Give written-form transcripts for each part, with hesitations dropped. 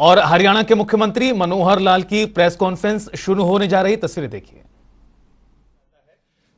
और हरियाणा के मुख्यमंत्री मनोहर लाल की प्रेस कॉन्फ्रेंस शुरू होने जा रही, तस्वीरें देखिए।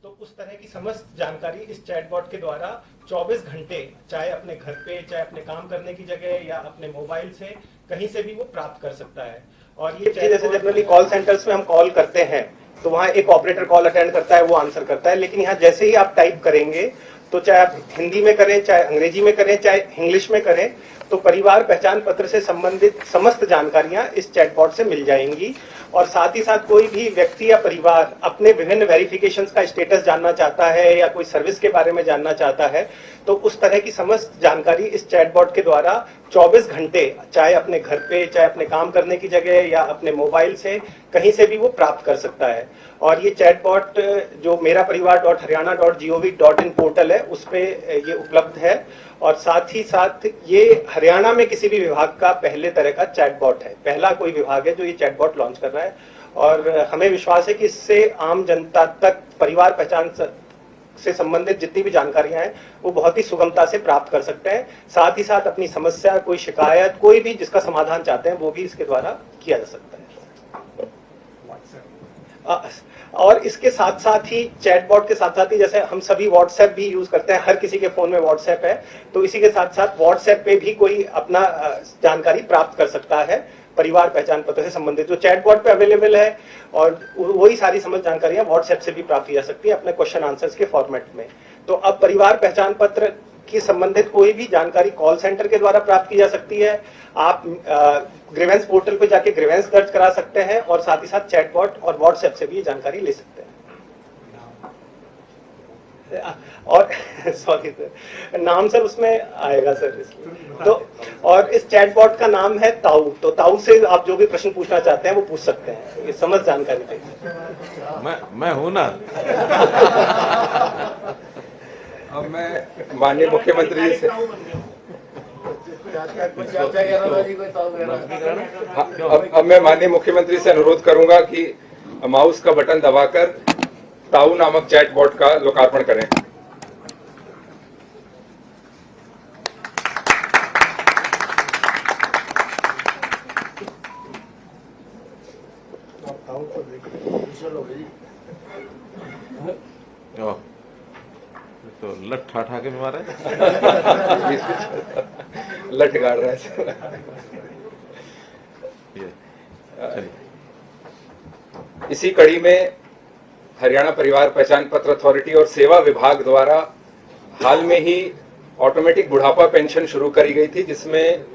तो उस तरह की समस्त जानकारी इस चैटबॉट के द्वारा 24 घंटे, चाहे अपने घर पे, चाहे अपने काम करने की जगह या अपने मोबाइल से, कहीं से भी वो प्राप्त कर सकता है। और ये जैसे जनरली कॉल सेंटर्स में हम कॉल करते हैं तो वहाँ एक ऑपरेटर कॉल अटेंड करता है, वो आंसर करता है, लेकिन यहाँ जैसे ही आप टाइप करेंगे तो चाहे आप हिंदी में करें, चाहे अंग्रेजी में करें, चाहे इंग्लिश में करें, तो परिवार पहचान पत्र से संबंधित समस्त जानकारियां इस चैटबॉट से मिल जाएंगी। और साथ ही साथ कोई भी व्यक्ति या परिवार अपने विभिन्न वेरिफिकेशंस का स्टेटस जानना चाहता है या कोई सर्विस के बारे में जानना चाहता है, तो उस तरह की समस्त जानकारी इस चैटबॉट के द्वारा 24 घंटे, चाहे अपने घर पे, चाहे अपने काम करने की जगह या अपने मोबाइल से, कहीं से भी वो प्राप्त कर सकता है। और ये चैटबॉट जो मेरा-परिवार.haryana.gov.in पोर्टल है, उस पे ये उपलब्ध है। और साथ ही साथ ये हरियाणा में किसी भी विभाग का पहले तरह का चैटबॉट है, पहला कोई विभाग है जो ये चैटबॉट लॉन्च कर रहा है। और हमें विश्वास है कि इससे आम जनता तक परिवार पहचान से संबंधित जितनी भी जानकारियां हैं वो बहुत ही सुगमता से प्राप्त कर सकते हैं। साथ ही साथ अपनी समस्या, कोई शिकायत, कोई भी जिसका समाधान चाहते हैं वो भी इसके द्वारा किया जा सकता है। और इसके साथ साथ ही, चैटबॉट के साथ साथ ही, जैसे हम सभी व्हाट्सएप भी यूज करते हैं, हर किसी के फोन में व्हाट्सएप है, तो इसी के साथ साथ व्हाट्सएप पे भी कोई अपना जानकारी प्राप्त कर सकता है परिवार पहचान पत्र से संबंधित, जो चैटबॉट पे अवेलेबल है। और वही सारी समझ जानकारियां व्हाट्सएप से भी प्राप्त की जा सकती है अपने क्वेश्चन आंसर्स के फॉर्मेट में। तो अब परिवार पहचान पत्र की संबंधित कोई भी जानकारी कॉल सेंटर के द्वारा प्राप्त की जा सकती है। आप ग्रीवेंस पोर्टल पे जाके ग्रीवेंस दर्ज करा सकते हैं और साथ ही साथ चैटबॉट और व्हाट्सएप से भी ये जानकारी ले सकते हैं। और सॉरी सर, नाम सर उसमें आएगा सर, इसलिए तो। और इस चैटबॉट का नाम है ताऊ। तो ताऊ से आप जो भी प्रश्न पूछना चाहते हैं वो पूछ सकते हैं, ये समझ जानकारी देंगे। मैं हूं ना। अब मैं माननीय मुख्यमंत्री से अब मैं माननीय मुख्यमंत्री से अनुरोध करूंगा कि माउस का बटन दबाकर ताऊ नामक चैटबॉट का लोकार्पण करें। तो लठ ठाठा के मारा लठ गाड़ रहा है। इसी कड़ी में हरियाणा परिवार पहचान पत्र अथॉरिटी और सेवा विभाग द्वारा हाल में ही ऑटोमेटिक बुढ़ापा पेंशन शुरू करी गई थी, जिसमें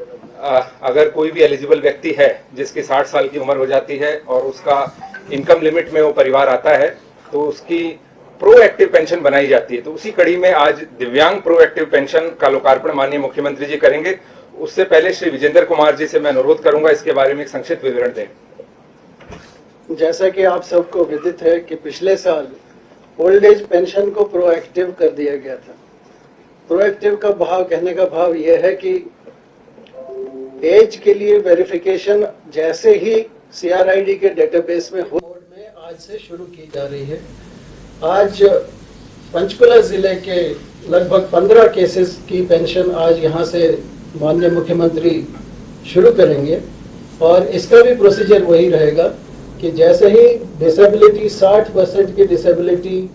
अगर कोई भी एलिजिबल व्यक्ति है जिसकी 60 साल की उम्र हो जाती है और उसका इनकम लिमिट में वो परिवार आता है, तो उसकी प्रोएक्टिव पेंशन बनाई जाती है। तो उसी कड़ी में आज दिव्यांग प्रोएक्टिव पेंशन का लोकार्पण माननीय मुख्यमंत्री जी करेंगे। उससे पहले श्री विजेंद्र कुमार जी से मैं अनुरोध करूंगा इसके बारे में एक संक्षिप्त विवरण दें। जैसा कि आप सबको विदित है कि पिछले साल ओल्ड एज पेंशन को प्रोएक्टिव कर दिया गया था। प्रोएक्टिव का भाव, कहने का भाव यह है कि एज के लिए वेरिफिकेशन जैसे ही CRID के डेटाबेस में आज से शुरू की जा रही है। आज पंचकुला जिले के लगभग 15 केसेस की पेंशन आज यहाँ से माननीय मुख्यमंत्री शुरू करेंगे। और इसका भी प्रोसीजर वही रहेगा कि जैसे ही डिसेबिलिटी 60% की डिसेबिलिटी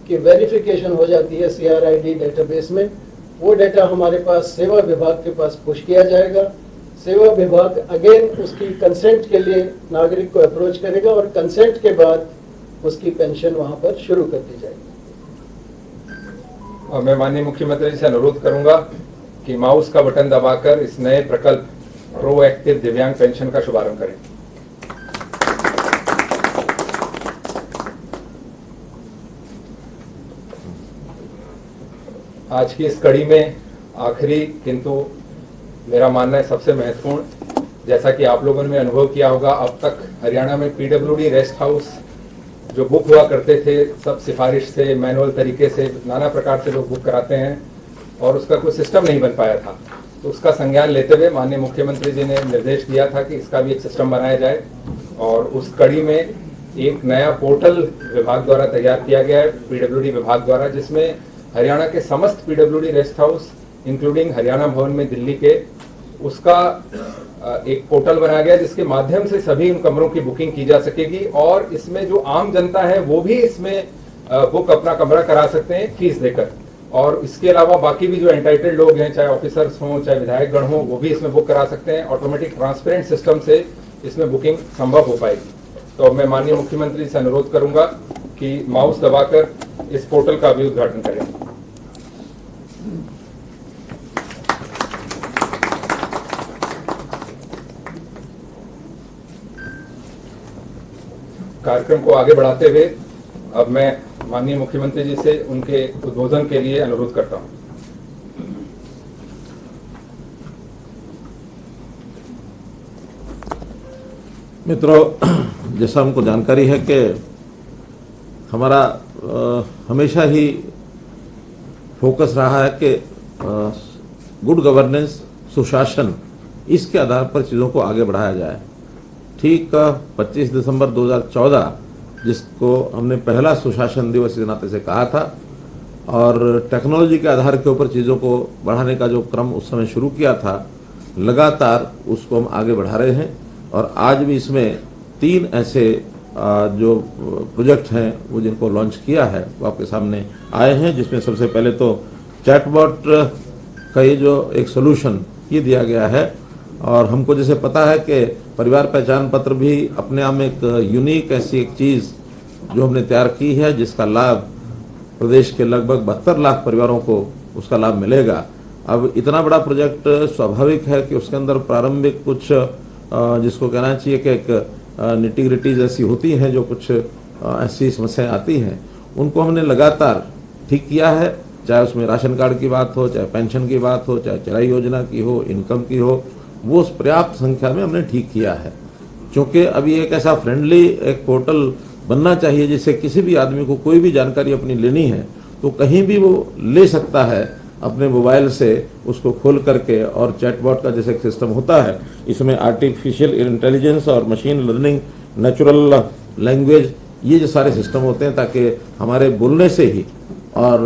की वेरिफिकेशन हो जाती है CRID डेटाबेस में, वो डेटा हमारे पास सेवा विभाग के पास पुश किया जाएगा। सेवा विभाग अगेन उसकी कंसेंट के लिए नागरिक को अप्रोच करेगा और कंसेंट के बाद उसकी पेंशन वहां पर शुरू कर दी जाएगी। और मैं माननीय मुख्यमंत्री से अनुरोध करूंगा कि माउस का बटन दबाकर इस नए प्रकल्प प्रोएक्टिव दिव्यांग पेंशन का शुभारंभ करें। आज की इस कड़ी में आखिरी किंतु मेरा मानना है सबसे महत्वपूर्ण, जैसा कि आप लोगों ने अनुभव किया होगा, अब तक हरियाणा में PWD रेस्ट हाउस जो बुक हुआ करते थे सब सिफारिश से, मैनुअल तरीके से, नाना प्रकार से लोग बुक कराते हैं और उसका कोई सिस्टम नहीं बन पाया था। तो उसका संज्ञान लेते हुए माननीय मुख्यमंत्री जी ने निर्देश दिया था कि इसका भी एक सिस्टम बनाया जाए। और उस कड़ी में एक नया पोर्टल विभाग द्वारा तैयार किया गया है, PWD विभाग द्वारा, जिसमें हरियाणा के समस्त PWD rest house including Haryana भवन में दिल्ली के, उसका एक पोर्टल बनाया गया जिसके माध्यम से सभी इन कमरों की बुकिंग की जा सकेगी और इसमें जो आम जनता है वो भी इसमें बुक अपना कमरा करा सकते हैं फीस देकर। और इसके अलावा बाकी भी जो एंटाइटल्ड लोग हैं, चाहे ऑफिसर्स हों चाहे विधायकगण हों, वो भी इसमें बुक करा सकते हैं। ऑटोमेटिक ट्रांसपेरेंट सिस्टम से इसमें बुकिंग संभव हो पाएगी। तो मैं माननीय मुख्यमंत्री से अनुरोध करूंगा कि माउस दबाकर इस पोर्टल का भी उद्घाटन करें। कार्यक्रम को आगे बढ़ाते हुए अब मैं माननीय मुख्यमंत्री जी से उनके उद्बोधन के लिए अनुरोध करता हूं। मित्रों, जैसा हमको जानकारी है कि हमारा हमेशा ही फोकस रहा है कि गुड गवर्नेंस, सुशासन, इसके आधार पर चीज़ों को आगे बढ़ाया जाए। ठीक 25 दिसंबर 2014 जिसको हमने पहला सुशासन दिवस के नाते से कहा था और टेक्नोलॉजी के आधार के ऊपर चीज़ों को बढ़ाने का जो क्रम उस समय शुरू किया था, लगातार उसको हम आगे बढ़ा रहे हैं। और आज भी इसमें 3 ऐसे जो प्रोजेक्ट हैं वो जिनको लॉन्च किया है वो आपके सामने आए हैं, जिसमें सबसे पहले तो चैटबॉट का ये जो एक सोल्यूशन ये दिया गया है। और हमको जैसे पता है कि परिवार पहचान पत्र भी अपने आप में एक यूनिक ऐसी एक चीज़ जो हमने तैयार की है, जिसका लाभ प्रदेश के लगभग 72 लाख परिवारों को उसका लाभ मिलेगा। अब इतना बड़ा प्रोजेक्ट स्वाभाविक है कि उसके अंदर प्रारंभिक कुछ जिसको कहना चाहिए कि एक निटी-ग्रिटीज ऐसी होती हैं, जो कुछ ऐसी समस्याएं आती हैं, उनको हमने लगातार ठीक किया है। चाहे उसमें राशन कार्ड की बात हो, चाहे पेंशन की बात हो, चाहे चराई योजना की हो, इनकम की हो, वो पर्याप्त संख्या में हमने ठीक किया है। क्योंकि अभी एक ऐसा फ्रेंडली एक पोर्टल बनना चाहिए जिससे किसी भी आदमी को कोई भी जानकारी अपनी लेनी है तो कहीं भी वो ले सकता है अपने मोबाइल से, उसको खोल करके। और चैटबॉट का जैसे एक सिस्टम होता है, इसमें आर्टिफिशियल इंटेलिजेंस और मशीन लर्निंग, नेचुरल लैंग्वेज, ये जो सारे सिस्टम होते हैं ताकि हमारे बोलने से ही और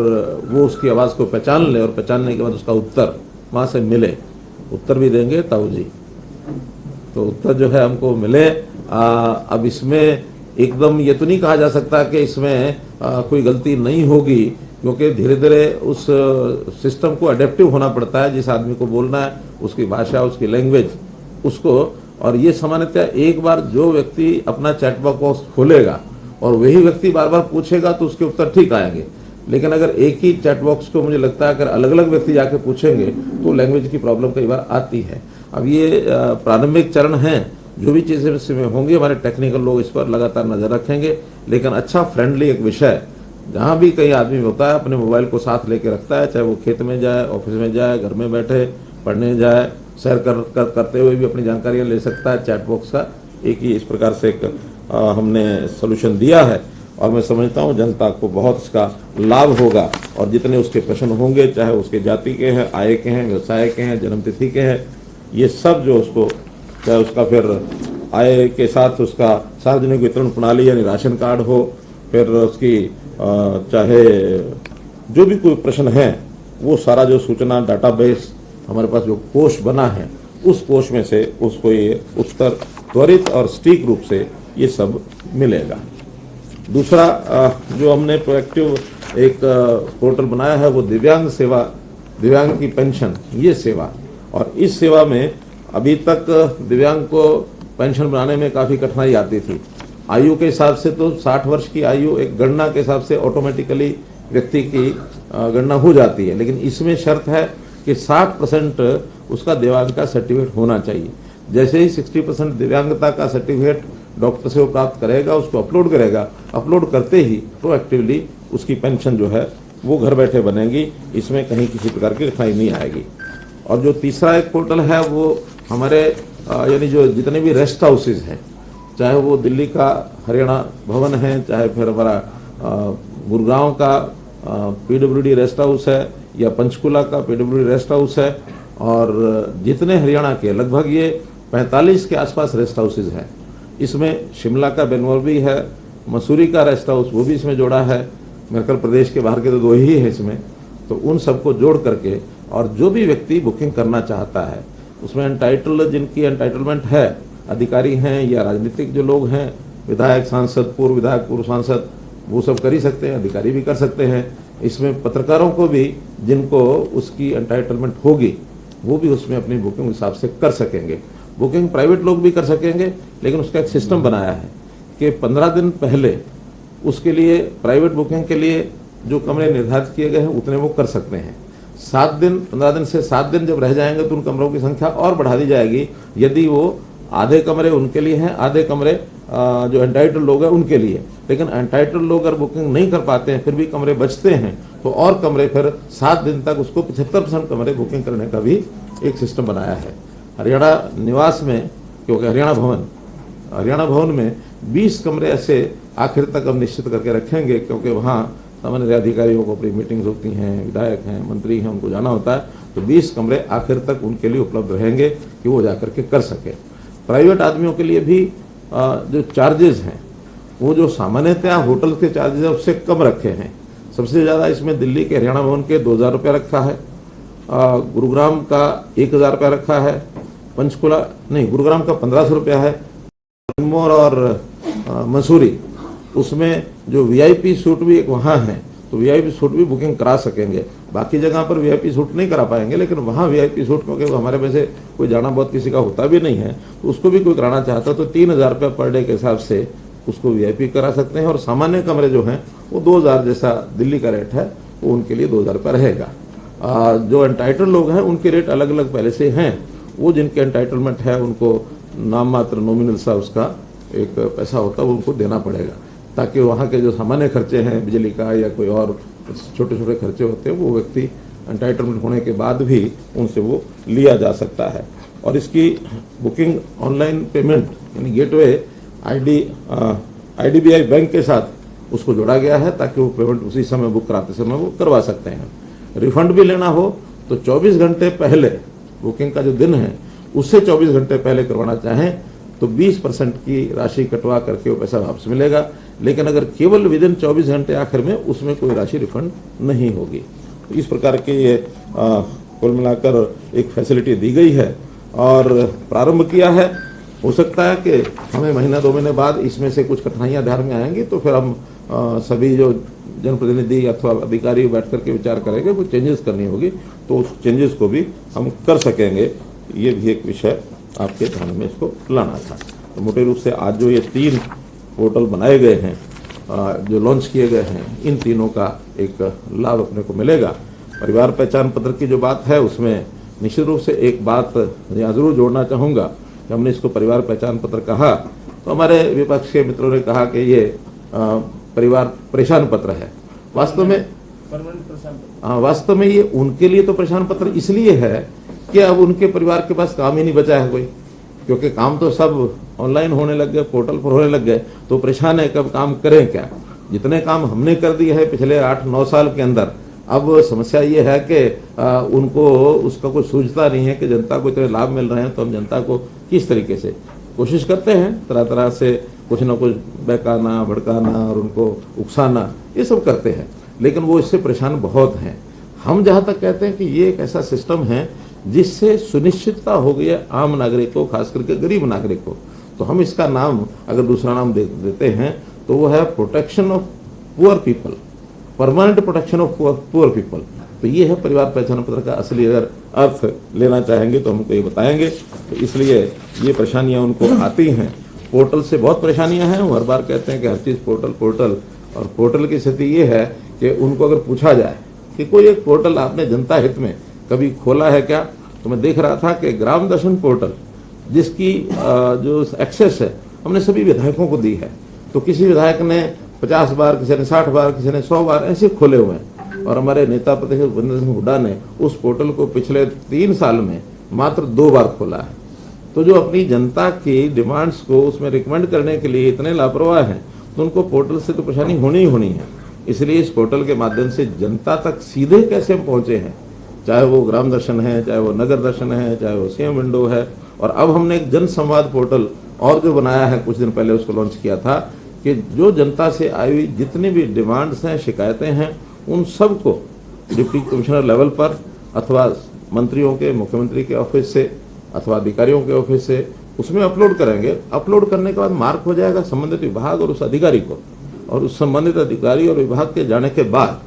वो उसकी आवाज़ को पहचान ले और पहचानने के बाद उसका उत्तर वहाँ से मिले। उत्तर भी देंगे ताऊ जी, तो उत्तर जो है हमको मिले। अब इसमें एकदम ये तो नहीं कहा जा सकता कि इसमें कोई गलती नहीं होगी, क्योंकि धीरे धीरे उस सिस्टम को अडेप्टिव होना पड़ता है। जिस आदमी को बोलना है उसकी भाषा, उसकी लैंग्वेज, उसको। और ये सामान्यतः एक बार जो व्यक्ति अपना चैटबॉट बॉक्स खोलेगा और वही व्यक्ति बार बार पूछेगा तो उसके उत्तर ठीक आएंगे। लेकिन अगर एक ही चैट बॉक्स को मुझे लगता है अगर अलग अलग व्यक्ति जाके पूछेंगे तो लैंग्वेज की प्रॉब्लम कई बार आती है। अब ये प्रारंभिक चरण हैं, जो भी चीज़ें इसमें होंगी हमारे टेक्निकल लोग इस पर लगातार नजर रखेंगे। लेकिन अच्छा फ्रेंडली एक विषय, जहाँ भी कई आदमी होता है अपने मोबाइल को साथ लेके रखता है, चाहे वो खेत में जाए, ऑफिस में जाए, घर में बैठे पढ़ने जाए, सैर करते हुए भी अपनी जानकारियाँ ले सकता है। चैट बॉक्स का एक ही इस प्रकार से एक हमने सोल्यूशन दिया है और मैं समझता हूँ जनता को बहुत इसका लाभ होगा। और जितने उसके प्रश्न होंगे, चाहे उसके जाति के हैं, आय के हैं, व्यवसाय के हैं, जन्मतिथि के हैं, ये सब जो उसको, चाहे उसका फिर आय के साथ उसका सार्वजनिक वितरण प्रणाली यानी राशन कार्ड हो, फिर उसकी चाहे जो भी कोई प्रश्न है, वो सारा जो सूचना डाटाबेस हमारे पास जो कोष बना है, उस कोष में से उसको ये उत्तर त्वरित और सटीक रूप से ये सब मिलेगा। दूसरा जो हमने प्रोएक्टिव एक पोर्टल बनाया है वो दिव्यांग सेवा, दिव्यांग की पेंशन, ये सेवा। और इस सेवा में अभी तक दिव्यांग को पेंशन बनाने में काफ़ी कठिनाई आती थी। आयु के हिसाब से तो 60 वर्ष की आयु एक गणना के हिसाब से ऑटोमेटिकली व्यक्ति की गणना हो जाती है, लेकिन इसमें शर्त है कि 60% उसका दिव्यांग का सर्टिफिकेट होना चाहिए। जैसे ही 60% दिव्यांगता का सर्टिफिकेट डॉक्टर से वो प्राप्त करेगा, उसको अपलोड करेगा, अपलोड करते ही प्रोएक्टिवली उसकी पेंशन जो है वो घर बैठे बनेगी। इसमें कहीं किसी प्रकार की कठिनाई नहीं आएगी। और जो तीसरा एक पोर्टल है वो हमारे यानी जो जितने भी रेस्ट हाउसेज हैं, चाहे वो दिल्ली का हरियाणा भवन है, चाहे फिर हमारा गुड़गांव का PWD रेस्ट हाउस है, या पंचकुला का PWD रेस्ट हाउस है, और जितने हरियाणा के लगभग ये 45 के आसपास रेस्ट हाउसेज हैं। इसमें शिमला का बेनवर भी है, मसूरी का रेस्ट हाउस वो भी इसमें जोड़ा है। मेरे ख्याल प्रदेश के बाहर के तो 2 ही है इसमें। तो उन सबको जोड़ करके, और जो भी व्यक्ति बुकिंग करना चाहता है उसमें एंटाइटल जिनकी एंटाइटलमेंट है, अधिकारी हैं या राजनीतिक जो लोग हैं, विधायक, सांसद, पूर्व विधायक, पूर्व सांसद, वो सब कर ही सकते हैं, अधिकारी भी कर सकते हैं। इसमें पत्रकारों को भी जिनको उसकी एंटाइटलमेंट होगी वो भी उसमें अपनी बुकिंग हिसाब से कर सकेंगे। बुकिंग प्राइवेट लोग भी कर सकेंगे, लेकिन उसका एक सिस्टम बनाया है कि 15 दिन पहले उसके लिए प्राइवेट बुकिंग के लिए जो कमरे निर्धारित किए गए हैं उतने वो कर सकते हैं। 7 दिन, 15 दिन से 7 दिन जब रह जाएंगे तो उन कमरों की संख्या और बढ़ा दी जाएगी। यदि वो आधे कमरे उनके लिए हैं, आधे कमरे जो एंटाइटल लोग हैं उनके लिए। लेकिन एंटाइटल लोग अगर बुकिंग नहीं कर पाते हैं, फिर भी कमरे बचते हैं, तो और कमरे फिर 7 दिन तक उसको 75% कमरे बुकिंग करने का भी एक सिस्टम बनाया है। हरियाणा निवास में, क्योंकि हरियाणा भवन में 20 कमरे ऐसे आखिर तक हम निश्चित करके रखेंगे, क्योंकि वहाँ सामान्य अधिकारियों को अपनी मीटिंग्स होती हैं, विधायक हैं, मंत्री हैं, उनको जाना होता है, तो 20 कमरे आखिर तक उनके लिए उपलब्ध रहेंगे कि वो जाकर के कर सके। प्राइवेट आदमियों के लिए भी जो चार्जेस हैं वो जो सामान्यतः होटल के चार्जेस है उससे कम रखे हैं। सबसे ज़्यादा इसमें दिल्ली के हरियाणा भवन के 2000 रुपया रखा है, गुरुग्राम का 1000 रुपया रखा है, पंचकुला नहीं, गुरुग्राम का 1500 रुपया है, मनमोर और मसूरी उसमें जो वीआईपी सूट भी एक वहाँ है, तो वीआईपी सूट भी बुकिंग करा सकेंगे। बाकी जगह पर वीआईपी सूट नहीं करा पाएंगे, लेकिन वहाँ वीआईपी सूट, क्योंकि हमारे में से कोई जाना बहुत किसी का होता भी नहीं है, तो उसको भी कोई कराना चाहता तो 3000 रुपये पर डे के हिसाब से उसको वीआईपी करा सकते हैं। और सामान्य कमरे जो हैं वो 2000 जैसा दिल्ली का रेट है, वो उनके लिए 2000 रुपये रहेगा। जो एंटाइटल लोग हैं उनके रेट अलग अलग पहले से हैं। वो जिनके एंटाइटलमेंट है उनको नाम मात्र नॉमिनल सा उसका एक पैसा होता है, वो उनको देना पड़ेगा, ताकि वहाँ के जो सामान्य खर्चे हैं, बिजली का या कोई और छोटे छोटे खर्चे होते हैं, वो व्यक्ति एंटाइटलमेंट होने के बाद भी उनसे वो लिया जा सकता है। और इसकी बुकिंग ऑनलाइन पेमेंट यानी गेटवे आईडीबीआई बैंक के साथ उसको जोड़ा गया है, ताकि वो पेमेंट उसी समय बुक कराते समय वो करवा सकते हैं। रिफंड भी लेना हो तो 24 घंटे पहले, बुकिंग का जो दिन है उससे 24 घंटे पहले करवाना चाहें तो 20% की राशि कटवा करके वो पैसा वापस मिलेगा। लेकिन अगर केवल विदिन 24 घंटे आखिर में, उसमें कोई राशि रिफंड नहीं होगी। तो इस प्रकार के ये कुल मिलाकर एक फैसिलिटी दी गई है और प्रारंभ किया है। हो सकता है कि हमें महीना 2 महीने बाद इसमें से कुछ कठिनाइयां ध्यान में आएंगी, तो फिर हम सभी जो जनप्रतिनिधि अथवा अधिकारी बैठ करके विचार करेंगे, कुछ चेंजेस करनी होगी तो उस चेंजेस को भी हम कर सकेंगे। ये भी एक विषय आपके ध्यान में इसको लाना था। तो मोटे रूप से आज जो ये 3 पोर्टल बनाए गए हैं, जो लॉन्च किए गए हैं, इन तीनों का एक लाभ अपने को मिलेगा। परिवार पहचान पत्र की जो बात है उसमें निश्चित रूप से एक बात यहाँ जरूर जोड़ना चाहूँगा कि हमने इसको परिवार पहचान पत्र कहा तो हमारे विपक्ष के मित्रों ने कहा कि ये परिवार परेशान पत्र है। वास्तव में ये उनके लिए तो परेशान पत्र इसलिए है कि अब उनके परिवार के पास काम ही नहीं बचा है कोई, क्योंकि काम तो सब ऑनलाइन होने लग गए, पोर्टल पर होने लग गए, तो परेशान है कब काम करें क्या। जितने काम हमने कर दिए है पिछले 8-9 साल के अंदर, अब समस्या ये है कि उनको उसका कोई सूझता नहीं है कि जनता को इतने लाभ मिल रहे हैं, तो हम जनता को किस तरीके से कोशिश करते हैं, तरह तरह से कुछ ना कुछ बहकाना, भड़काना और उनको उकसाना, ये सब करते हैं, लेकिन वो इससे परेशान बहुत हैं। हम जहाँ तक कहते हैं कि ये एक ऐसा सिस्टम है जिससे सुनिश्चितता हो गई है आम नागरिक को, खास करके गरीब नागरिक को। तो हम इसका नाम अगर दूसरा नाम देते हैं तो वो है protection of poor people, permanent protection of poor people. तो ये है परिवार पहचान पत्र का असली अगर अर्थ लेना चाहेंगे तो हमको ये बताएंगे। तो इसलिए ये परेशानियां उनको आती हैं, पोर्टल से बहुत परेशानियां हैं। हर बार कहते हैं कि हर चीज़ पोर्टल, और पोर्टल की स्थिति ये है कि उनको अगर पूछा जाए कि कोई एक पोर्टल आपने जनता हित में कभी खोला है क्या, तो मैं देख रहा था कि ग्राम दर्शन पोर्टल जिसकी जो एक्सेस है हमने सभी विधायकों को दी है, तो किसी विधायक ने 50 बार, किसी ने 60 बार, किसी ने 100 बार ऐसे खोले हुए हैं। और हमारे नेता प्रतिपक्ष भूपेंद्र सिंह हुड्डा ने उस पोर्टल को पिछले 3 साल में मात्र 2 बार खोला है। तो जो अपनी जनता की डिमांड्स को उसमें रिकमेंड करने के लिए इतने लापरवाह हैं, तो उनको पोर्टल से तो परेशानी होनी ही होनी है। इसलिए इस पोर्टल के माध्यम से जनता तक सीधे कैसे हम पहुंचे हैं, चाहे वो ग्राम दर्शन है, चाहे वो नगर दर्शन है, चाहे वो सीएम विंडो है, और अब हमने एक जन संवाद पोर्टल और जो बनाया है, कुछ दिन पहले उसको लॉन्च किया था, कि जो जनता से आई हुई जितनी भी डिमांड्स हैं, शिकायतें हैं, उन सब को डिप्टी कमिश्नर लेवल पर अथवा मंत्रियों के, मुख्यमंत्री के ऑफिस से अथवा अधिकारियों के ऑफिस से, उसमें अपलोड करेंगे। अपलोड करने के बाद मार्क हो जाएगा संबंधित विभाग और उस अधिकारी को, और उस संबंधित अधिकारी और विभाग के जाने के बाद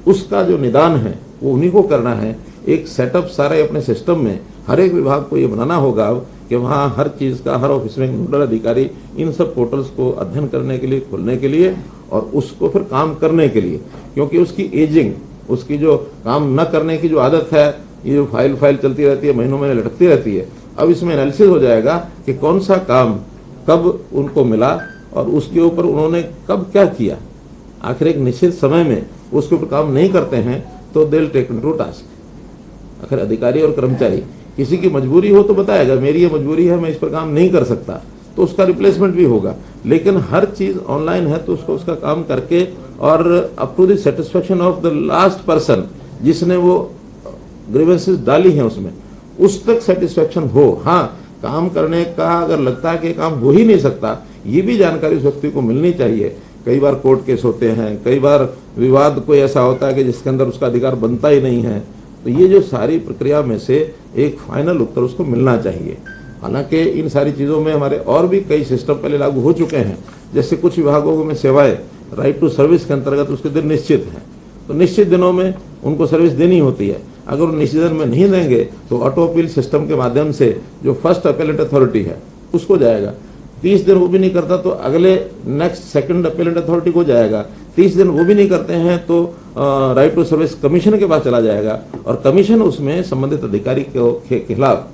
उसका जो निदान है वो उन्हीं को करना है। एक सेटअप सारे अपने सिस्टम में हर एक विभाग को ये बनाना होगा कि वहाँ हर चीज़ का, हर ऑफिस में नोडल अधिकारी इन सब पोर्टल्स को अध्ययन करने के लिए, खोलने के लिए और उसको फिर काम करने के लिए, क्योंकि उसकी एजिंग, उसकी जो काम न करने की जो आदत है, ये जो फाइल चलती रहती है, महीनों महीने लटकती रहती है, अब इसमें एनालिसिस हो जाएगा कि कौन सा काम कब उनको मिला और उसके ऊपर उन्होंने कब क्या किया। आखिर एक निश्चित समय में उसके ऊपर काम नहीं करते हैं तो they will take to task. आखिर अधिकारी और कर्मचारी, किसी की मजबूरी हो तो बताएगा मेरी ये मजबूरी है, मैं इस पर काम नहीं कर सकता, तो उसका रिप्लेसमेंट भी होगा। लेकिन हर चीज ऑनलाइन है तो उसको उसका काम करके और up to the satisfaction of the last person जिसने वो ग्रीवेंसेस डाली हैं उसमें, उस तक सेटिस्फेक्शन हो। हाँ, काम करने का अगर लगता है कि काम हो ही नहीं सकता, ये भी जानकारी उस व्यक्ति को मिलनी चाहिए। कई बार कोर्ट केस होते हैं, कई बार विवाद कोई ऐसा होता है कि जिसके अंदर उसका अधिकार बनता ही नहीं है, तो ये जो सारी प्रक्रिया में से एक फाइनल उत्तर उसको मिलना चाहिए। हालांकि इन सारी चीज़ों में हमारे और भी कई सिस्टम पहले लागू हो चुके हैं, जैसे कुछ विभागों में सेवाएं राइट टू सर्विस के अंतर्गत उसके दिन निश्चित हैं, तो निश्चित दिनों में उनको सर्विस देनी होती है। अगर वो निश्चित दिन में नहीं देंगे तो ऑटो अपील सिस्टम के माध्यम से जो फर्स्ट अपीलेट अथॉरिटी है उसको जाएगा। 30 दिन वो भी नहीं करता तो अगले नेक्स्ट सेकंड अपीलेट अथॉरिटी को जाएगा। 30 दिन वो भी नहीं करते हैं तो राइट टू सर्विस कमीशन के पास चला जाएगा, और कमीशन उसमें संबंधित अधिकारी के खिलाफ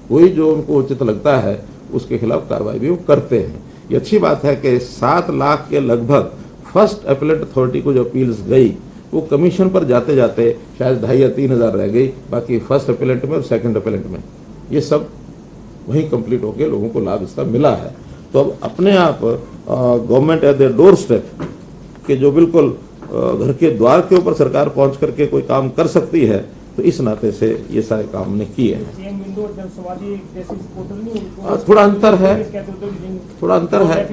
कोई जो उनको उचित लगता है उसके खिलाफ कार्रवाई भी वो करते हैं। ये अच्छी बात है कि 7 लाख के लगभग फर्स्ट अपीलेट अथॉरिटी को जो अपील्स गई वो कमीशन पर जाते जाते शायद 2,500 या 3,000 रह गई, बाकी फर्स्ट अपीलेट में और सेकंड अपीलेट में ये सब वहीं कंप्लीट होकर लोगों को लाभ इसका मिला है। तो अब अपने आप government at the door step के जो बिल्कुल घर के द्वार के ऊपर सरकार पहुंच करके कोई काम कर सकती है, तो इस नाते से ये सारे काम ने किए हैं। थोड़ा अंतर है, थोड़ा अंतर है।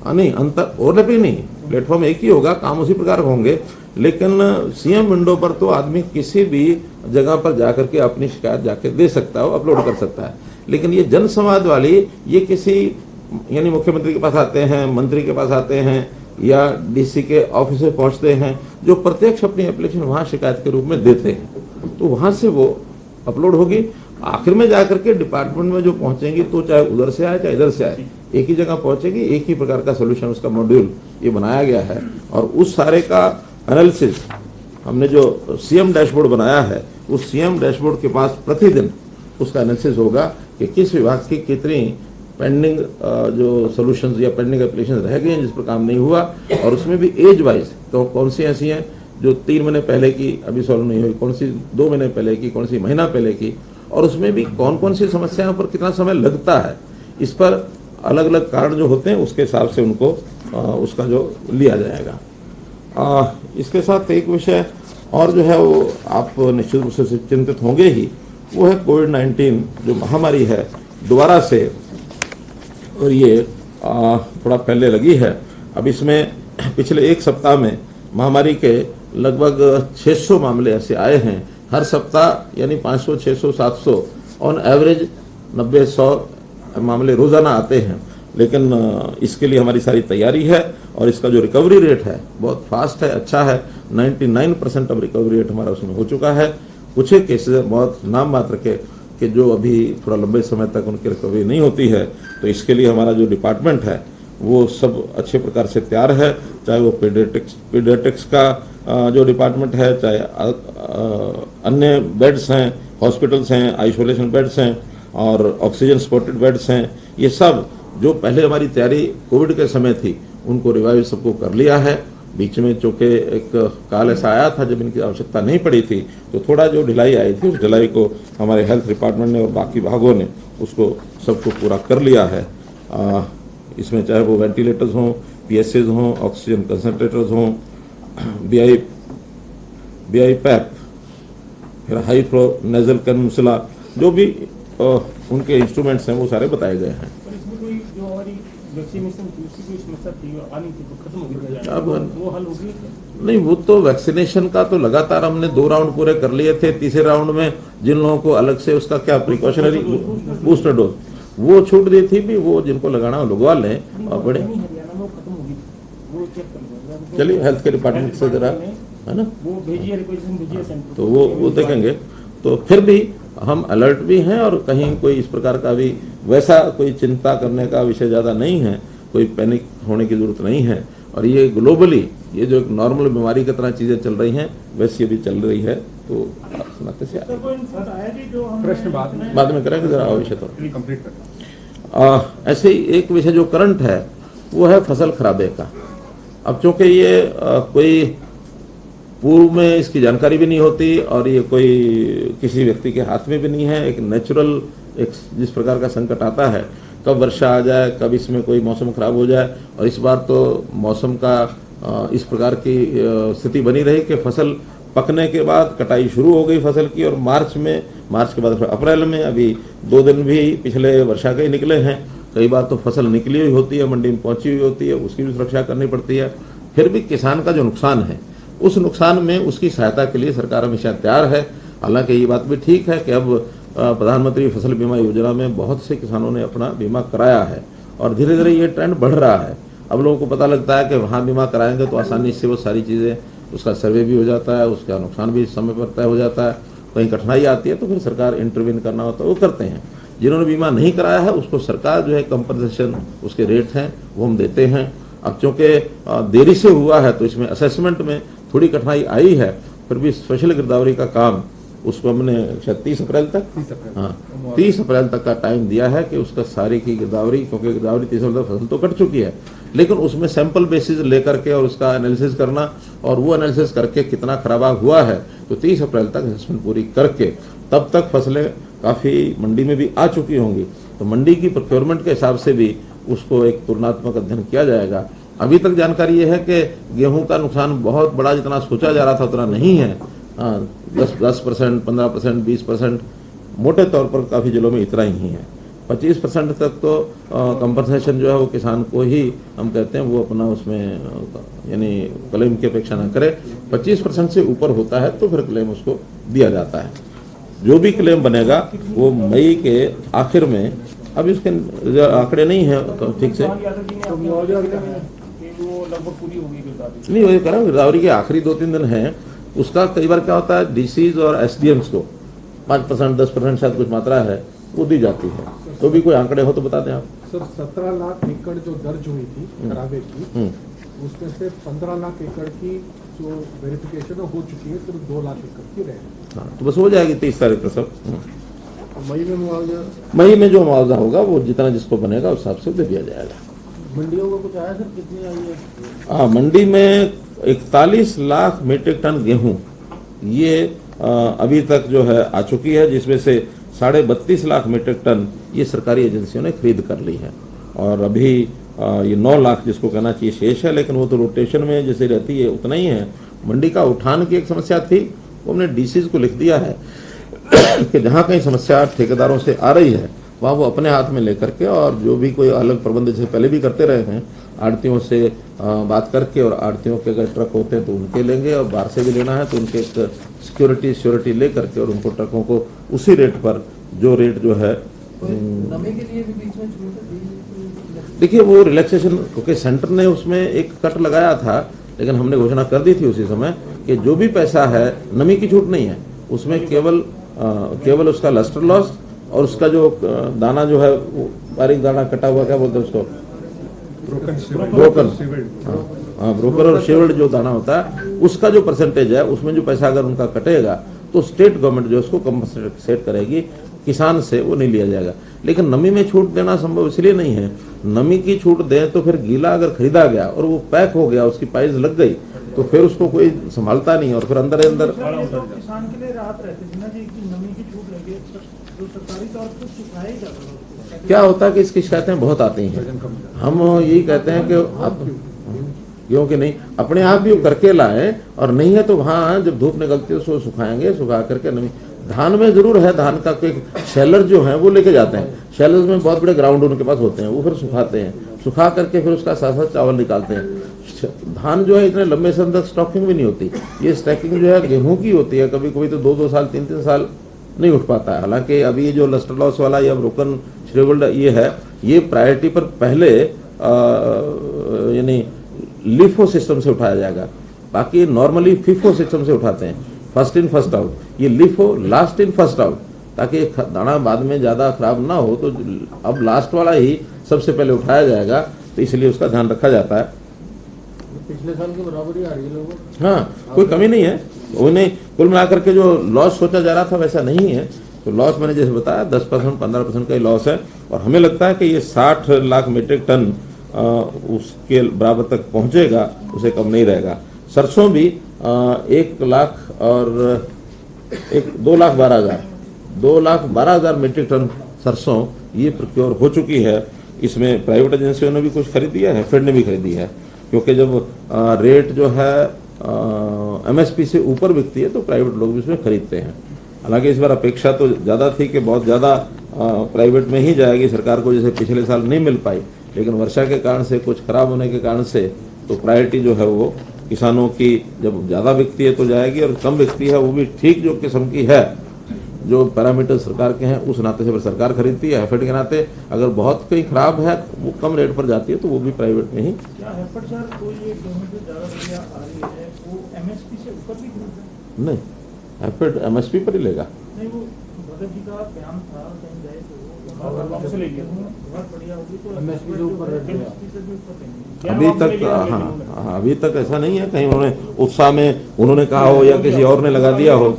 नहीं, अंतर ओवरलैपिंग नहीं, प्लेटफॉर्म एक ही होगा, काम उसी प्रकार होंगे, लेकिन सीएम विंडो पर तो आदमी किसी भी जगह पर जाकर के अपनी शिकायत जाके दे सकता है, अपलोड कर सकता है। लेकिन ये जन संवाद वाली, ये किसी यानी मुख्यमंत्री के पास आते हैं, मंत्री के पास आते हैं या डीसी के ऑफिस में पहुंचते हैं, जो प्रत्यक्ष अपनी एप्लीकेशन वहां शिकायत के रूप में देते हैं, तो वहां से वो अपलोड होगी। आखिर में जाकर के डिपार्टमेंट में जो पहुंचेंगी तो चाहे उधर से आए चाहे इधर से आए, एक ही जगह पहुंचेगी, एक ही प्रकार का सोल्यूशन, उसका मॉड्यूल ये बनाया गया है। और उस सारे का एनालिसिस हमने जो सीएम डैशबोर्ड बनाया है, उस सीएम डैशबोर्ड के पास प्रतिदिन उसका एनालिसिस होगा कि किस विभाग की कितनी पेंडिंग जो सॉल्यूशंस या पेंडिंग एप्लीकेशन रह गए हैं जिस पर काम नहीं हुआ, और उसमें भी एज वाइज तो कौन सी ऐसी हैं जो 3 महीने पहले की अभी सॉल्व नहीं हुई, कौन सी 2 महीने पहले की, कौन सी महीना पहले की, और उसमें भी कौन कौन सी समस्याओं पर कितना समय लगता है, इस पर अलग अलग कारण जो होते हैं उसके हिसाब से उनको उसका जो लिया जाएगा। इसके साथ एक विषय और जो है वो आप निश्चित रूप से चिंतित होंगे ही, वो है कोविड-19 जो महामारी है दोबारा से, और ये थोड़ा पहले लगी है। अब इसमें पिछले 1 सप्ताह में महामारी के लगभग 600 मामले ऐसे आए हैं। हर सप्ताह यानी 500, 600, 700 ऑन एवरेज 90-100 मामले रोजाना आते हैं। लेकिन इसके लिए हमारी सारी तैयारी है और इसका जो रिकवरी रेट है बहुत फास्ट है, अच्छा है। 99% अब रिकवरी रेट हमारा उसमें हो चुका है। कुछ एक केसेस बहुत नाम मात्र के कि जो अभी थोड़ा लंबे समय तक उनकी रिकवरी नहीं होती है, तो इसके लिए हमारा जो डिपार्टमेंट है वो सब अच्छे प्रकार से तैयार है। चाहे वो पीडियाट्रिक्स का जो डिपार्टमेंट है, चाहे अन्य बेड्स हैं, हॉस्पिटल्स हैं, आइसोलेशन बेड्स हैं और ऑक्सीजन सपोर्टेड बेड्स हैं, ये सब जो पहले हमारी तैयारी कोविड के समय थी उनको रिवाइव सबको कर लिया है। बीच में चूंकि एक काल ऐसा आया था जब इनकी आवश्यकता नहीं पड़ी थी, तो थोड़ा जो ढिलाई आई थी उस ढिलाई को हमारे हेल्थ डिपार्टमेंट ने और बाकी विभागों ने उसको सबको पूरा कर लिया है। इसमें चाहे वो वेंटिलेटर्स हों, पीएसएस हों, ऑक्सीजन कंसनट्रेटर्स हों, बीआई पैप, फिर हाई फ्लो नेजल कैनुसला, जो भी उनके इंस्ट्रूमेंट्स हैं वो सारे बताए गए हैं। जो हमारी वैक्सीनेशन की उसकी कोई समस्या थी आनी थी तो खत्म हो गई अब वो हल होगी नहीं, वो तो वैक्सीनेशन का तो लगातार हमने 2 राउंड पूरे कर लिए थे। तीसरे राउंड में जिन लोगों को अलग से उसका क्या प्रिकॉशनरी बूस्टर डोज वो छूट दी थी भी, वो जिनको लगाना हो लगवा लें। और बड़े हरियाणा में वो खत्म हो गई वो चेक कर लो चलिए हेल्थ के डिपार्टमेंट से जरा, है ना, वो भेजिए रिक्वेस्ट भेजिए सेंटर तो वो देखेंगे। तो फिर भी हम अलर्ट भी हैं और कहीं कोई इस प्रकार का भी वैसा कोई चिंता करने का विषय ज़्यादा नहीं है, कोई पैनिक होने की जरूरत नहीं है। और ये ग्लोबली ये जो एक नॉर्मल बीमारी की तरह चीज़ें चल रही हैं वैसी अभी चल रही है। तो सुनाते से प्रश्न बाद में करेंगे जरा विषय तो कंप्लीट कर ऐसे ही एक विषय जो करंट है वो है फसल खराबे का। अब चूंकि ये कोई पूर्व में इसकी जानकारी भी नहीं होती और ये कोई किसी व्यक्ति के हाथ में भी नहीं है, एक नेचुरल एक जिस प्रकार का संकट आता है, कब वर्षा आ जाए, कब इसमें कोई मौसम खराब हो जाए। और इस बार तो मौसम का इस प्रकार की स्थिति बनी रही कि फसल पकने के बाद कटाई शुरू हो गई फसल की, और मार्च के बाद अप्रैल में अभी 2 दिन भी पिछले वर्षा के ही निकले हैं। कई बार तो फसल निकली हुई होती है, मंडी में पहुंची हुई होती है, उसकी भी सुरक्षा करनी पड़ती है। फिर भी किसान का जो नुकसान है उस नुकसान में उसकी सहायता के लिए सरकार हमेशा तैयार है। हालांकि ये बात भी ठीक है कि अब प्रधानमंत्री फसल बीमा योजना में बहुत से किसानों ने अपना बीमा कराया है और धीरे धीरे ये ट्रेंड बढ़ रहा है। अब लोगों को पता लगता है कि वहाँ बीमा कराएंगे तो आसानी से वो सारी चीज़ें, उसका सर्वे भी हो जाता है, उसका नुकसान भी समय पर तय हो जाता है। कहीं कठिनाई आती है तो फिर सरकार इंटरवीन करना होता है, वो करते हैं। जिन्होंने बीमा नहीं कराया है उसको सरकार जो है कंपनसेशन उसके रेट हैं वो हम देते हैं। अब चूंकि देरी से हुआ है तो इसमें असेसमेंट में थोड़ी कठिनाई आई है, फिर भी स्पेशल गिरदावरी का काम उसको हमने शायद 30 अप्रैल तक 30 अप्रैल तक का टाइम दिया है कि उसका सारी की गिरदावरी, क्योंकि गिरदावरी 30 अप्रैल तक फसल तो कट चुकी है, लेकिन उसमें सैंपल बेसिस लेकर के और उसका एनालिसिस करना और वो एनालिसिस करके कितना खराबा हुआ है तो 30 अप्रैल तक असेसमेंट पूरी करके तब तक फसलें काफ़ी मंडी में भी आ चुकी होंगी। तो मंडी की प्रोक्योरमेंट के हिसाब से भी उसको एक तुलनात्मक अध्ययन किया जाएगा। अभी तक जानकारी ये है कि गेहूं का नुकसान बहुत बड़ा जितना सोचा जा रहा था उतना नहीं है। 10%, 15%, 20%, मोटे तौर पर काफ़ी जिलों में इतना ही है। 25% तक तो कंपनसेशन जो है वो किसान को ही हम कहते हैं वो अपना उसमें यानी क्लेम की अपेक्षा ना करे। 25% से ऊपर होता है तो फिर क्लेम उसको दिया जाता है। जो भी क्लेम बनेगा वो मई के आखिर में, अभी उसके आंकड़े नहीं है तो ठीक से नहीं वही कह रहा हूँ। गिरदावरी के आखिरी 2-3 दिन है, उसका कई बार क्या होता है डीसीज और एसडीएम्स को 5%, 10% शायद कुछ मात्रा है वो दी जाती है। तो भी कोई आंकड़े हो तो बता दें आप। सर 17 लाख एकड़ जो दर्ज हुई थी खराबे की, उसमें से 15 लाख एकड़ की जो वेरिफिकेशन हो चुकी है, सिर्फ 2 लाख एकड़ की रहे। हाँ, तो बस हो जाएगी 30 तारीख को सब। मई में मुआवजा, मई में जो मुआवजा होगा वो जितना जिसको बनेगा उस हिसाब से दे दिया जाएगा। मंडियों का कुछ आया सर, कितनी आई है? हाँ, मंडी में 41 लाख मीट्रिक टन गेहूं ये अभी तक जो है आ चुकी है, जिसमें से 32.5 लाख मीट्रिक टन ये सरकारी एजेंसियों ने खरीद कर ली है। और अभी ये 9 लाख जिसको कहना चाहिए शेष है, लेकिन वो तो रोटेशन में जैसे रहती है उतना ही है। मंडी का उठान की एक समस्या थी, वो हमने डीसीज को लिख दिया है कि जहाँ कहीं समस्या ठेकेदारों से आ रही है वहाँ वो अपने हाथ में लेकर के, और जो भी कोई अलग प्रबंध जैसे पहले भी करते रहे हैं, आड़तियों से बात करके, और आड़तियों के अगर ट्रक होते हैं तो उनके लेंगे, और बाहर से भी लेना है तो उनके एक सिक्योरिटी ले करके और उनको ट्रकों को उसी रेट पर जो रेट जो है नमी के लिए भी बीच में छूट। देखिए वो रिलैक्सेशन, क्योंकि सेंटर ने उसमें एक कट लगाया था, लेकिन हमने घोषणा कर दी थी उसी समय कि जो भी पैसा है नमी की छूट नहीं है उसमें, केवल उसका लस्टर लॉस और उसका जो दाना जो है बारीक दाना कटा हुआ, क्या बोलते हैं उसको, ब्रोकन, हाँ ब्रोकर और शेवर्ड जो दाना होता है उसका जो परसेंटेज है उसमें जो पैसा अगर उनका कटेगा तो स्टेट गवर्नमेंट जो उसको कंपनसेट करेगी, किसान से वो नहीं लिया जाएगा। लेकिन नमी में छूट देना संभव इसलिए नहीं है, नमी की छूट दें तो फिर गीला अगर खरीदा गया और वो पैक हो गया, उसकी प्राइस लग गई तो फिर उसको कोई संभालता नहीं, और फिर अंदर किसान के लिए राहत रहती थी ना जी कि नमी की छूट लगी, जो सरकारी तौर पर सुखाया ही जाता है। क्या होता है कि इसकी शिकायतें बहुत आती हैं। हम यही कहते हैं कि आप क्योंकि नहीं अपने आप भी करके लाएं, और नहीं है तो वहाँ जब धूप निकलती है उसको सुखाएंगे, सुखा करके नमी धान में जरूर है, धान का कोई शेलर जो है वो लेके जाते हैं, शेलर्स में बहुत बड़े ग्राउंड उनके पास होते हैं, वो फिर सुखाते हैं, सुखा करके फिर उसका साथ साथ चावल निकालते हैं। धान जो है इतने लंबे समय तक स्टॉकिंग भी नहीं होती, ये स्टैकिंग जो है गेहूं की होती है, कभी कभी तो 2-2 साल 3-3 साल नहीं उठ पाता है। हालांकि अभी जो लस्टर लॉस वाला या ब्रोकन श्रेवल्ड ये है, ये प्रायोरिटी पर पहले यानी लिफो सिस्टम से उठाया जाएगा, बाकी नॉर्मली फिफो सिस्टम से उठाते हैं, फर्स्ट इन फर्स्ट आउट। ये LIFO last in first out, ताकि दाना बाद में ज्यादा खराब ना हो, तो अब लास्ट वाला ही सबसे पहले उठाया जाएगा, तो इसलिए उसका ध्यान रखा जाता है। पिछले साल की बराबरी आ रही है लोगों। हाँ, कोई कमी नहीं है, उन्हें कुल मिलाकर के जो लॉस सोचा जा रहा था वैसा नहीं है। तो लॉस मैंने जैसे बताया 10% 15% का ही लॉस है, और हमें लगता है कि ये 60 लाख मीट्रिक टन उसके बराबर तक पहुंचेगा, उसे कम नहीं रहेगा। सरसों भी 1 लाख और 2,12,000 मीट्रिक टन सरसों ये प्रोक्योर हो चुकी है। इसमें प्राइवेट एजेंसियों ने भी कुछ खरीदी है, फेड ने भी खरीदी है, क्योंकि जब रेट जो है एमएसपी से ऊपर बिकती है तो प्राइवेट लोग भी इसमें खरीदते हैं। हालांकि इस बार अपेक्षा तो ज़्यादा थी कि बहुत ज़्यादा प्राइवेट में ही जाएगी सरकार को, जैसे पिछले साल नहीं मिल पाई, लेकिन वर्षा के कारण से, कुछ खराब होने के कारण से, तो प्रायोरिटी जो है वो किसानों की जब ज़्यादा बिकती है तो जाएगी, और कम बिकती है वो भी ठीक जो किस्म की है, जो पैरामीटर सरकार के हैं उस नाते से फिर सरकार खरीदती है। एफर्ट के नाते अगर बहुत कहीं खराब है वो कम रेट पर जाती है तो वो भी प्राइवेट में ही। क्या एफर्ट सर कोई ये गेहूं जो ज्यादा बढ़िया आ रही है वो एमएसपी से ऊपर भी खरीद है? नहीं, एफर्ट एमएसपी पर ही लेगा। नहीं, वो भगत जी का बयान था कहीं गए तो बहुत बढ़िया होगी तो एमएसपी से ऊपर देंगे। अभी तक हाँ, अभी तक ऐसा नहीं है कहीं उन्होंने उत्साह में उन्होंने कहा हो या किसी और ने लगा दिया हो।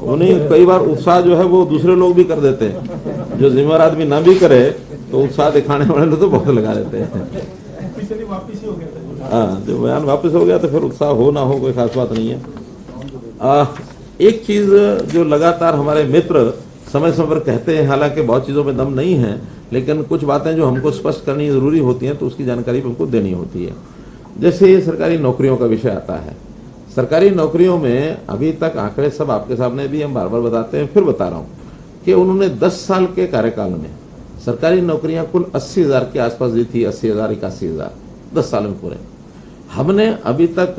उन्हें कई बार उत्साह जो है वो दूसरे लोग भी कर देते हैं, जो जिम्मेदार आदमी ना भी करे तो उत्साह दिखाने वाले लोग तो बहुत लगा देते हैं। वापिस ही हो गया। हाँ, जो बयान वापस हो गया तो फिर उत्साह हो ना हो कोई खास बात नहीं है। एक चीज जो लगातार हमारे मित्र समय समय पर कहते हैं, हालांकि बहुत चीजों में दम नहीं है, लेकिन कुछ बातें जो हमको स्पष्ट करनी जरूरी होती हैं तो उसकी जानकारी हमको देनी होती है। जैसे ये सरकारी नौकरियों का विषय आता है, सरकारी नौकरियों में अभी तक आंकड़े सब आपके सामने भी हम बार बार बताते हैं, फिर बता रहा हूं कि उन्होंने 10 साल के कार्यकाल में सरकारी नौकरियां कुल 80,000 के आसपास दी थी, 80,000 81,000 10 साल में पूरे। हमने अभी तक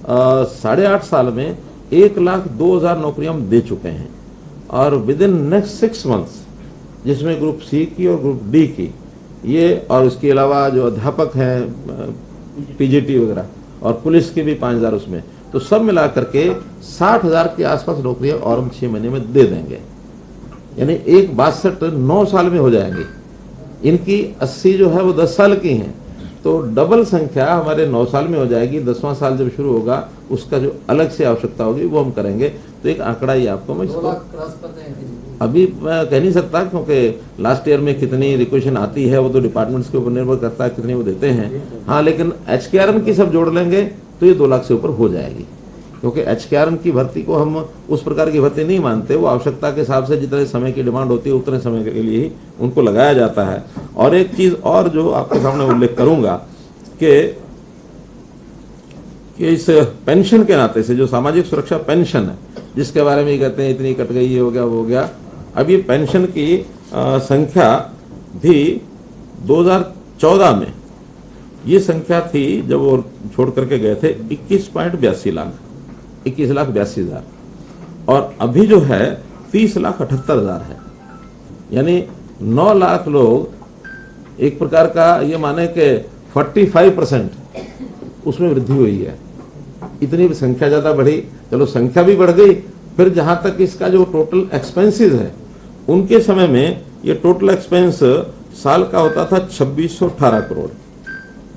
8.5 साल में 1,02,000 नौकरियां हम दे चुके हैं, और विद इन नेक्स्ट 6 मंथ्स, जिसमें ग्रुप सी की और ग्रुप डी की ये, और उसके अलावा जो अध्यापक हैं पीजीटी वगैरह, और पुलिस के भी 5,000 उसमें, तो सब मिला करके 60,000 के आसपास नौकरियां और हम 6 महीने में दे देंगे। यानी 1,62 9 साल में हो जाएंगी। इनकी 80 जो है वो 10 साल की हैं, तो डबल संख्या हमारे 9 साल में हो जाएगी। 10वां साल जब शुरू होगा उसका जो अलग से आवश्यकता होगी वो हम करेंगे। तो एक आंकड़ा ही आपको मैं इसको अभी मैं कह नहीं सकता, क्योंकि लास्ट ईयर में कितनी रिक्वेशन आती है वो तो डिपार्टमेंट्स के ऊपर निर्भर करता है कितनी वो देते हैं। हाँ, लेकिन HKRM की सब जोड़ लेंगे तो ये 2 लाख से ऊपर हो जाएगी, क्योंकि HKRM की भर्ती को हम उस प्रकार की भर्ती नहीं मानते। वो आवश्यकता के हिसाब से जितने समय की डिमांड होती है उतने समय के लिए ही उनको लगाया जाता है। और एक चीज और जो आपके सामने उल्लेख करूंगा कि इस पेंशन के नाते से, जो सामाजिक सुरक्षा पेंशन है जिसके बारे में कहते हैं इतनी कट गई, ये हो गया वो हो गया, अब ये पेंशन की संख्या भी 2014 में ये संख्या थी जब वो छोड़ करके गए थे 21.82 लाख, 21,82,000, और अभी जो है 30,78,000 है। यानी 9 लाख लोग, एक प्रकार का ये माने कि 45% उसमें वृद्धि हुई है। इतनी संख्या ज्यादा बढ़ी, चलो संख्या भी बढ़ गई। फिर जहां तक इसका जो टोटल एक्सपेंसेस है, उनके समय में ये टोटल एक्सपेंस साल का होता था 2618 करोड़,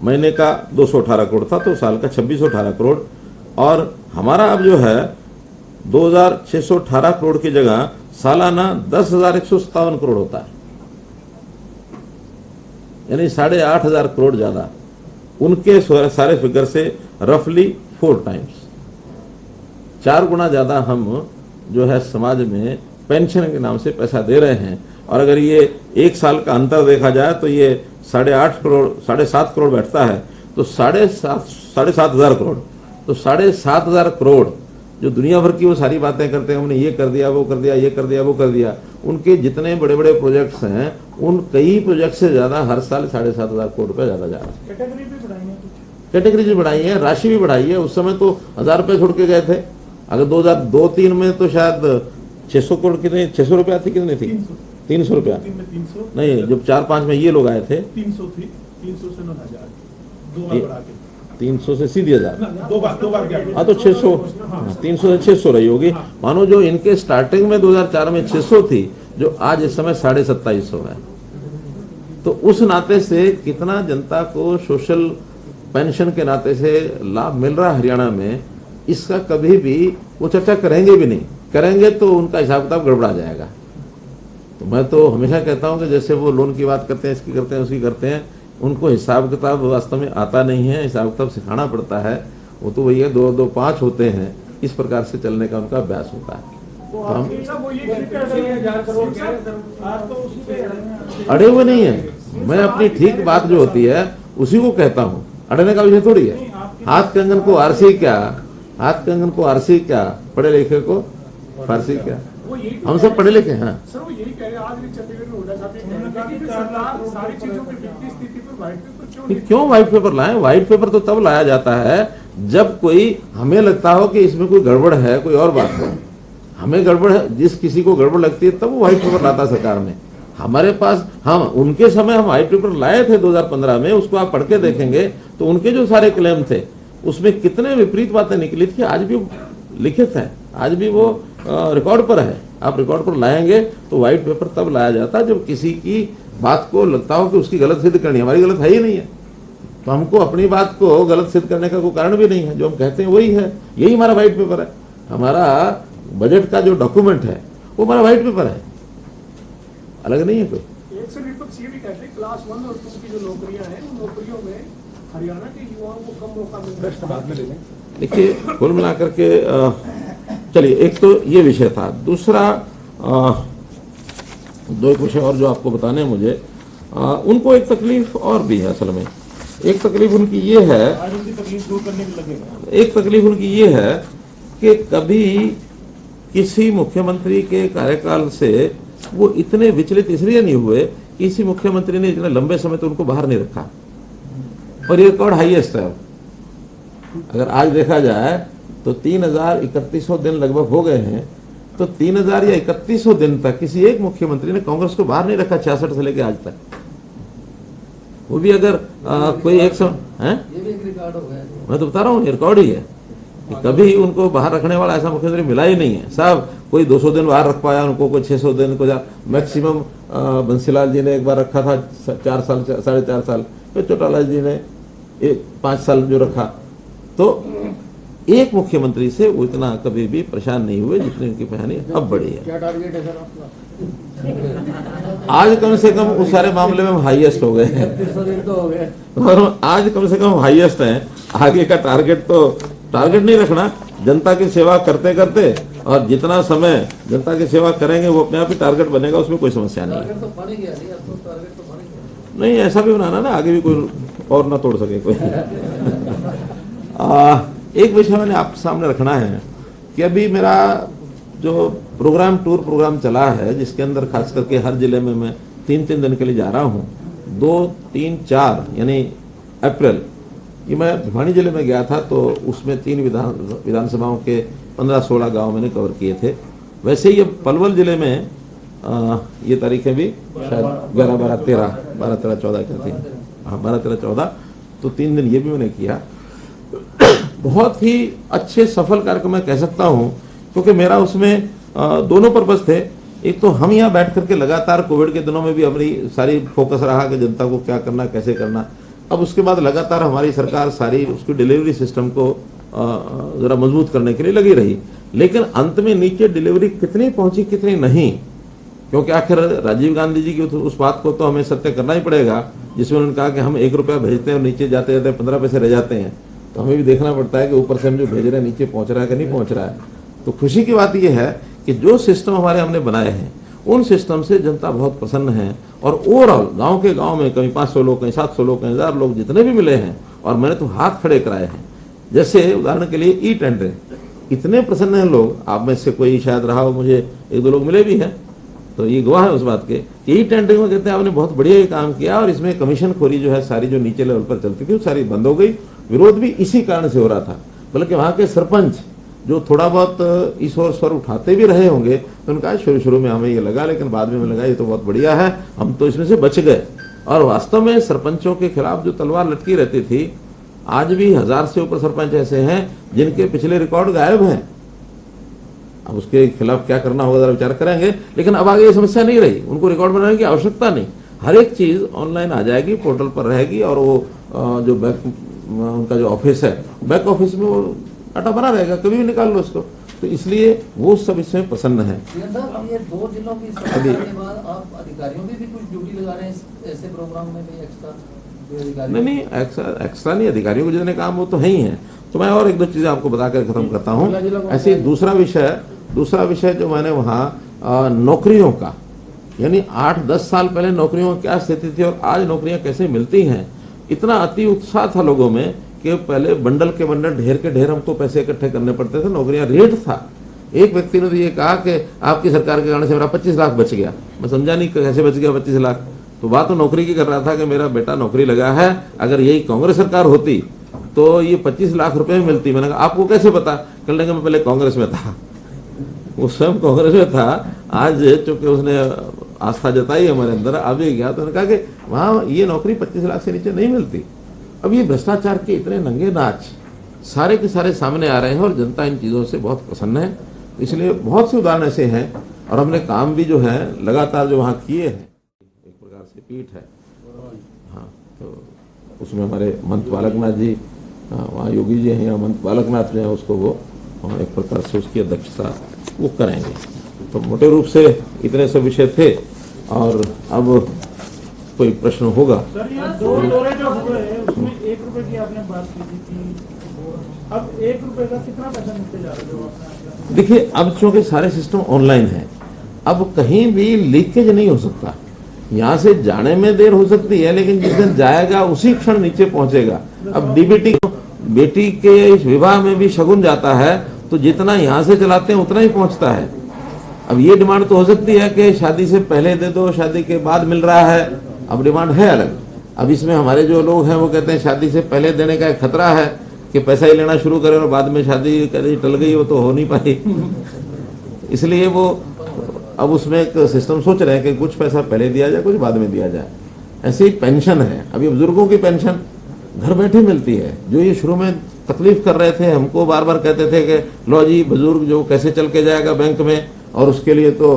महीने का 218 करोड़ था, तो साल का 2618 करोड़। और हमारा अब जो है 2,618 करोड़ की जगह सालाना 10,157 करोड़ होता है, यानी 8,500 करोड़ ज्यादा। उनके सारे फिगर से रफली 4 टाइम्स, 4 गुना ज्यादा हम जो है समाज में पेंशन के नाम से पैसा दे रहे हैं। और अगर ये 1 साल का अंतर देखा जाए तो ये 8.5 करोड़ 7.5 करोड़ बैठता है, तो 7,500 करोड़, तो 7,500 करोड़ जो दुनिया भर की वो सारी बातें करते हैं, हमने ये कर दिया, वो कर दिया, ये कर दिया, वो कर दिया, उनके जितने बड़े बड़े प्रोजेक्ट्स हैं उन कई प्रोजेक्ट से ज्यादा हर साल 7,500 करोड़ रुपए ज्यादा जा रहा है। कैटेगरी भी बढ़ाई है, कैटेगरी भी बढ़ाई है, राशि भी बढ़ाई है। उस समय तो 1,000 रुपए छोड़ के गए थे। अगर 2002-03 में तो शायद 600 करोड़ कितने, 600 रुपया थी, कितनी थी? 300 रुपया 300 नहीं, जब 4-5 में ये लोग आए थे 300 थी, 300 से 9,000 दो बार बढ़ा के 300 से सीधी 1,000, दो बार क्या हाँ तो 600, 300 से 600 रही होगी। मानो जो इनके स्टार्टिंग में 2004 में 600 थी, जो आज इस समय 2,750 है। तो उस नाते से कितना जनता को सोशल पेंशन के नाते से लाभ मिल रहा है हरियाणा में, इसका कभी भी वो चर्चा करेंगे भी नहीं। करेंगे तो उनका हिसाब किताब गड़बड़ा जाएगा। तो मैं तो हमेशा कहता हूं कि जैसे वो लोन की बात करते हैं, इसकी करते हैं, उसकी करते हैं, उनको हिसाब किताब वास्तव में आता नहीं है, हिसाब किताब सिखाना पड़ता है। वो तो वही है 2-2 5 होते हैं, इस प्रकार से चलने का उनका अभ्यास होता है। तो आप वो ये कर रहे हैं 1,000 करोड़ आप तो उसी पे अड़े हुए नहीं है। मैं अपनी ठीक बात जो होती है उसी को कहता हूँ, अड़ने का विषय थोड़ी है। हाथ कंगन को आरसी क्या, हाथ कंगन को आरसी क्या, पढ़े लिखे को फारसी क्या। वो यही हम सब पढ़े लिखे हैं। सर वो यही कह रहे हैं। आज भी चंडीगढ़ में हुड्डा साहब ये कह रहे हैं कि सरकार सारी चीजों की वित्तीय स्थिति पर व्हाइट पेपर क्यों नहीं? क्यों व्हाइट पेपर लाएं? व्हाइट पेपर तो तब लाया जाता है जब कोई हमें लगता हो कि इसमें कोई गड़बड़ है, कोई और बात हो। हमें गड़बड़ है, जिस किसी को गड़बड़ लगती है तब वो व्हाइट पेपर लाता सरकार में। हमारे पास, हम उनके समय हम व्हाइट पेपर लाए थे 2015 में, उसको आप पढ़ के देखेंगे तो उनके जो सारे क्लेम थे उसमें कितने विपरीत बातें निकली थी, आज भी लिखित है, आज भी वो रिकॉर्ड पर है। आप रिकॉर्ड पर लाएंगे तो व्हाइट पेपर तब लाया जाता है जब किसी की बात को लगता हो कि उसकी गलत सिद्ध करनी है। हमारी गलत है ही नहीं है, तो हमको अपनी बात को गलत सिद्ध करने का कोई कारण भी नहीं है। जो हम कहते हैं वही है, यही हमारा व्हाइट पेपर है। हमारा बजट का जो डॉक्यूमेंट है वो हमारा व्हाइट पेपर है, अलग नहीं है कोई। एक से विपक्ष ये भी कहते हैं क्लास 1 और 2 की जो नौकरियां हैं उन नौकरियों में हरियाणा के युवाओं को कम मौका मिल रहा है। देखिए कुल मिलाकर के चलिए, एक तो ये विषय था। दूसरा दो एक विषय और जो आपको बताने हैं मुझे, उनको एक तकलीफ और भी है। असल में एक तकलीफ उनकी ये है, आज उनकी तकलीफ दूर करने के लगेगा। एक तकलीफ उनकी ये है कि कभी किसी मुख्यमंत्री के कार्यकाल से वो इतने विचलित इसलिए नहीं हुए, किसी मुख्यमंत्री ने इतने लंबे समय तो उनको बाहर नहीं रखा, और ये रिकॉर्ड हाईएस्ट है। अगर आज देखा जाए तो 3,3100 दिन लगभग हो गए हैं, तो 3,000 या 3,100 दिन तक किसी एक मुख्यमंत्री ने कांग्रेस को बाहर नहीं रखा 66 से लेकर आज तक। वो भी अगर कोई एक सौ है, ये भी एक रिकॉर्ड हो गया। मैं तो बता रहा हूँ, रिकॉर्ड ही है कि कभी उनको बाहर रखने वाला ऐसा मुख्यमंत्री मिला ही नहीं है। साहब कोई 200 दिन बाहर रख पाया उनको, कोई 600 दिन को, मैक्सिमम बंसीलाल जी ने एक बार रखा था 4 साल 4.5 साल, फिर चौटाला जी ने 5 साल जो रखा। तो एक मुख्यमंत्री से वो इतना कभी भी परेशान नहीं हुए जितनी उनकी परेशानी अब बढ़ी है। क्या टारगेट है सर आपका? आज कम से कम उस सारे मामले में हम हाईएस्ट हो गए हैं, 300 दिन तो हो गए। और आज कम से कम हाईएस्ट हैं। आगे का टारगेट नहीं रखना, जनता की सेवा करते करते, और जितना समय जनता की सेवा करेंगे वो अपने आप ही टारगेट बनेगा, उसमें कोई समस्या नहीं है। टारगेट तो बन ही गया नहीं, अब तो टारगेट तो बन ही गया। नहीं, ऐसा भी बनाना ना, आगे भी कोई और ना तोड़ सके कोई। एक विषय मैंने आप सामने रखना है कि अभी मेरा जो टूर प्रोग्राम चला है, जिसके अंदर खास करके हर जिले में मैं 3-3 दिन के लिए जा रहा हूँ, 2, 3, 4 यानी अप्रैल, ये मैं भिवानी जिले में गया था, तो उसमें 3 विधानसभाओं के 15-16 गांव मैंने कवर किए थे। वैसे ही अब पलवल जिले में ये तारीखें भी शायद 11, 12, 13, 14 क्या थी, हाँ 12, 13, 14, तो 3 दिन ये भी मैंने किया। बहुत ही अच्छे सफल कार्यक्रम मैं कह सकता हूँ, क्योंकि मेरा उसमें दोनों पर्पस थे। एक तो हम यहाँ बैठ करके लगातार कोविड के दिनों में भी हमारी सारी फोकस रहा कि जनता को क्या करना, कैसे करना। अब उसके बाद लगातार हमारी सरकार सारी उसकी डिलीवरी सिस्टम को जरा मजबूत करने के लिए लगी रही, लेकिन अंत में नीचे डिलीवरी कितनी पहुंची कितनी नहीं, क्योंकि आखिर राजीव गांधी जी की उस बात को तो हमें सत्य करना ही पड़ेगा, जिसमें उन्होंने कहा कि हम 1 रुपया भेजते हैं और नीचे जाते जाते 15 पैसे रह जाते हैं। तो हमें भी देखना पड़ता है कि ऊपर से हम जो भेज रहे हैं नीचे पहुंच रहा है कि नहीं पहुंच रहा है। तो खुशी की बात यह है कि जो सिस्टम हमारे हमने बनाए हैं उन सिस्टम से जनता बहुत प्रसन्न है, और ओवरऑल गांव के गांव में कहीं 500 लोग, कहीं 700 लोग, कहीं 1000 लोग जितने भी मिले हैं, और मैंने तो हाथ खड़े कराए हैं। जैसे उदाहरण के लिए ई टेंडरिंग, इतने प्रसन्न हैं लोग, आप में से कोई शायद रहा हो, मुझे एक दो लोग मिले भी हैं, तो ये गवाह है उस बात के। यही टेंडरिंग में कहते हैं आपने बहुत बढ़िया ये काम किया, और इसमें कमीशन खोरी जो है सारी जो नीचे लेवल पर चलती थी वो सारी बंद हो गई। विरोध भी इसी कारण से हो रहा था, बल्कि वहाँ के सरपंच जो थोड़ा बहुत इस ओर स्वर उठाते भी रहे होंगे, तो उनका शुरू में हमें ये लगा, लेकिन बाद में लगा ये तो बहुत बढ़िया है, हम तो इसमें से बच गए। और वास्तव में सरपंचों के खिलाफ जो तलवार लटकी रहती थी, आज भी 1000 से ऊपर सरपंच ऐसे हैं जिनके पिछले रिकॉर्ड गायब हैं। अब उसके खिलाफ क्या करना होगा जरा विचार करेंगे, लेकिन अब आगे ये समस्या नहीं रही, उनको रिकॉर्ड बनाने की आवश्यकता नहीं, हर एक चीज ऑनलाइन आ जाएगी, पोर्टल पर रहेगी, और वो जो उनका जो ऑफिस है, बैक ऑफिस में वो डाटा बना रहेगा, कभी भी निकाल लो उसको। तो इसलिए वो सब इसमें प्रसन्न है। ये 2 जिलों की सभा के बाद आप अधिकारियों की भी कुछ ड्यूटी लगा रहे हैं ऐसे प्रोग्राम में भी एक्स्ट्रा? नहीं, एक्स्ट्रा नहीं, अधिकारियों को जितने काम वो तो है ही है। तो मैं और एक दो चीजें आपको बताकर खत्म करता हूँ। ऐसे दूसरा विषय जो मैंने वहाँ नौकरियों का, यानी 8-10 साल पहले नौकरियों की क्या स्थिति थी और आज नौकरियां कैसे मिलती हैं, इतना अति उत्साह था लोगों में कि पहले बंडल के बंडल, ढेर के ढेर हमको पैसे इकट्ठे करने पड़ते थे, नौकरियां रेट था। एक व्यक्ति ने तो ये कहा कि आपकी सरकार के कारण से मेरा 25 लाख बच गया। मैं समझा नहीं कैसे बच गया 25 लाख। तो बात तो नौकरी की कर रहा था कि मेरा बेटा नौकरी लगा है, अगर यही कांग्रेस सरकार होती तो ये 25 लाख रुपए में मिलती। मैंने कहा आपको कैसे पता? कहने लगा मैं पहले कांग्रेस में था। वो स्वयं कांग्रेस में था, आज चूंकि उसने आस्था जताई हमारे अंदर, आ भी गया, तो उन्होंने कहा कि वहाँ ये नौकरी 25 लाख से नीचे नहीं मिलती। अब ये भ्रष्टाचार के इतने नंगे नाच सारे के सारे सामने आ रहे हैं और जनता इन चीज़ों से बहुत प्रसन्न है। इसलिए बहुत से उदाहरण ऐसे हैं, और हमने काम भी जो है लगातार जो वहाँ किए हैं, एक प्रकार से पीठ है। हाँ, तो उसमें हमारे मंत बालकनाथ जी, वहाँ योगी जी हैं, या मंत बालकनाथ जो है उसको वो एक प्रकार से उसकी अध्यक्षता वो करेंगे। तो मोटे रूप से इतने सब विषय थे। और अब कोई प्रश्न होगा? सर ये 2 दौरे जो हुए उसमें 1 रुपए की आपने बात की थी, अब 1 रुपए का कितना पैसा मिलते जा रहा है? देखिए, अब चूंकि सारे सिस्टम ऑनलाइन है, अब कहीं भी लीकेज नहीं हो सकता। यहाँ से जाने में देर हो सकती है, लेकिन जिस दिन जाएगा उसी क्षण नीचे पहुंचेगा। अब डीबीटी बेटी के विवाह में भी शगुन जाता है, तो जितना यहाँ से चलाते हैं उतना ही पहुंचता है। अब ये डिमांड तो हो सकती है कि शादी से पहले दे दो, शादी के बाद मिल रहा है, अब डिमांड है अलग। अब इसमें हमारे जो लोग हैं वो कहते हैं शादी से पहले देने का एक खतरा है कि पैसा ही लेना शुरू करें और बाद में शादी कभी टल गई, वो तो हो नहीं पाई। इसलिए वो अब उसमें एक सिस्टम सोच रहे हैं कि कुछ पैसा पहले दिया जाए, कुछ बाद में दिया जाए। ऐसे ही पेंशन है, अभी बुजुर्गों की पेंशन घर बैठे मिलती है। जो ये शुरू में तकलीफ कर रहे थे, हमको बार बार कहते थे कि लो जी बुजुर्ग जो कैसे चल के जाएगा बैंक में, और उसके लिए तो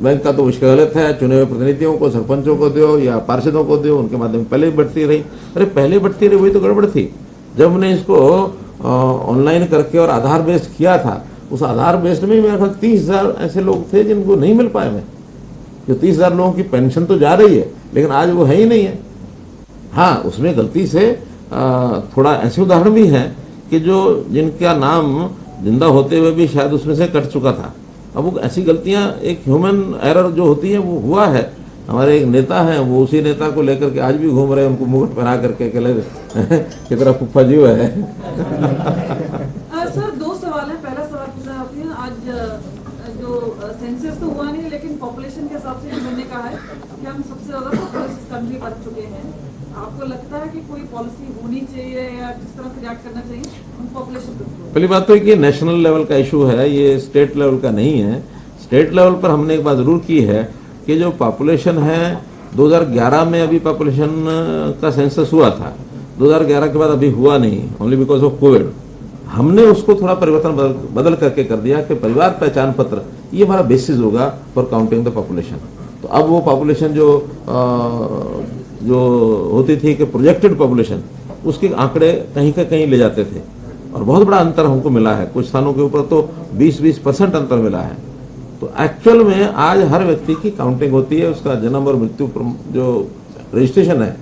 बैंक का तो विषय गलत है, चुने हुए प्रतिनिधियों को, सरपंचों को दो या पार्षदों को दो, उनके माध्यम पहले बढ़ती रही। अरे पहले बढ़ती रही, वही तो गड़बड़ थी। जब हमने इसको ऑनलाइन करके और आधार बेस्ड किया था, उस आधार बेस्ड में मेरे ख्याल 30,000 ऐसे लोग थे जिनको नहीं मिल पाए। मैं जो 30,000 लोगों की पेंशन तो जा रही है, लेकिन आज वो है ही नहीं है। हाँ, उसमें गलती से थोड़ा ऐसे उदाहरण भी हैं कि जो जिनका नाम जिंदा होते हुए भी शायद उसमें से कट चुका था। अब वो ऐसी गलतियां, एक ह्यूमन एरर जो होती है वो हुआ है। हमारे एक नेता हैं, वो उसी नेता को लेकर के आज भी घूम रहे हैं, उनको मुकुट पहना करके कि तरह फुफ्फा जी है। सर 2 सवाल है। पहला सवाल पूछना चाहती हूँ, आज जो सेंसस तो हुआ नहीं, लेकिन पॉपुलेशन के हिसाब से मैंने कहा है कि हम सबसे ज्यादा पॉपुलस कंट्री बन चुके हैं। आपको लगता है कि कोई पॉलिसी होनी चाहिए या किस तरह से रिएक्ट करना चाहिए पॉपुलेशन पे? पहली बात तो है कि नेशनल लेवल का इशू है, ये स्टेट लेवल का नहीं है। स्टेट लेवल पर हमने एक बात जरूर की है कि जो पॉपुलेशन है 2011 में अभी पॉपुलेशन का सेंसस हुआ था, 2011 के बाद अभी हुआ नहीं, ओनली बिकॉज ऑफ कोविड। हमने उसको थोड़ा परिवर्तन बदल करके कर दिया कि परिवार पहचान पत्र ये हमारा बेसिस होगा फॉर काउंटिंग द पॉपुलेशन। तो अब वो पॉपुलेशन जो होती थी कि प्रोजेक्टेड पॉपुलेशन, उसके आंकड़े कहीं का कहीं ले जाते थे, और बहुत बड़ा अंतर हमको मिला है। कुछ स्थानों के ऊपर तो 20% अंतर मिला है। तो एक्चुअल में आज हर व्यक्ति की काउंटिंग होती है, उसका जन्म और मृत्यु जो रजिस्ट्रेशन है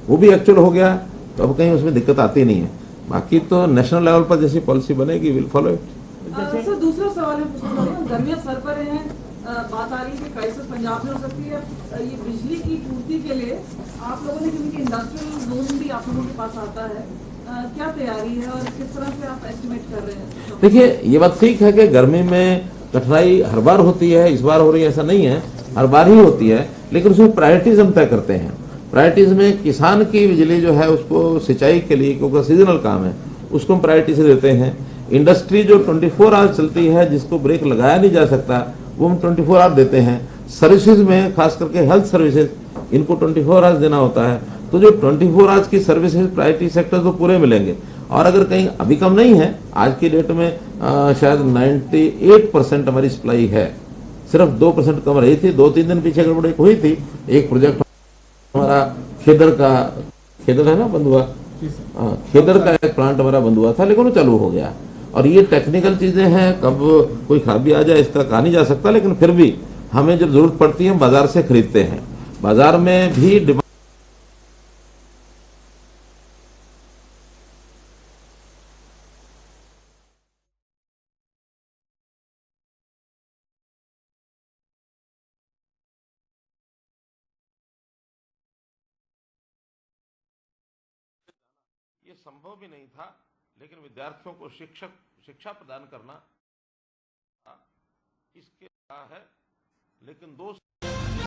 वो भी एक्चुअल हो गया, तो अब कहीं उसमें दिक्कत आती नहीं है। बाकी तो नेशनल लेवल पर जैसी पॉलिसी बनेगी विल फॉलो इट। सर दूसरा सवाल है, गर्मियां सर पर हैं, बात आ रही है कि क्राइसिस पंजाब में हो सकती है। ये बिजली की पूर्ति के लिए आप लोगों ने, क्योंकि इंडस्ट्रियल जोन भी आप लोगों के पास आता है, क्या तैयारी है और किस तरह से आप एस्टिमेट कर रहे हैं? देखिए, ये बात ठीक है कि गर्मी में कठिनाई हर बार होती है, इस बार हो रही है ऐसा नहीं है, हर बार ही होती है, लेकिन उसमें प्रायोरिटीज हम तय करते हैं। प्रायोरिटीज में किसान की बिजली जो है उसको सिंचाई के लिए, क्योंकि सीजनल काम है, उसको हम प्रायोरिटी से देते हैं। इंडस्ट्री जो 24 आवर चलती है, जिसको ब्रेक लगाया नहीं जा सकता, वो हम 24 आवर देते हैं। सर्विसेज में खास करके हेल्थ सर्विसेज, इनको 24 आवर्स देना होता है। तो जो 24 आवर्स की सर्विसेज प्रायोरिटी सेक्टर तो पूरे मिलेंगे। और अगर कहीं अभी कम नहीं है, आज की डेट में शायद 98% हमारी सप्लाई है, सिर्फ 2% कम रही थी। 2-3 दिन पीछे गड़बड़ी हुई थी। एक प्रोजेक्ट हमारा खेदर है ना, बंधुआ, खेदर का एक प्लांट हमारा बंधुआ था, लेकिन वो चालू हो गया। और ये टेक्निकल चीजें हैं, कब कोई खराबी आ जाए इसका कहा नहीं जा सकता, लेकिन फिर भी हमें जब जरूरत पड़ती है हम बाजार से खरीदते हैं। बाजार में भी डिमांड ये संभव भी नहीं था, लेकिन विद्यार्थियों को शिक्षा प्रदान करना इसके है। लेकिन 2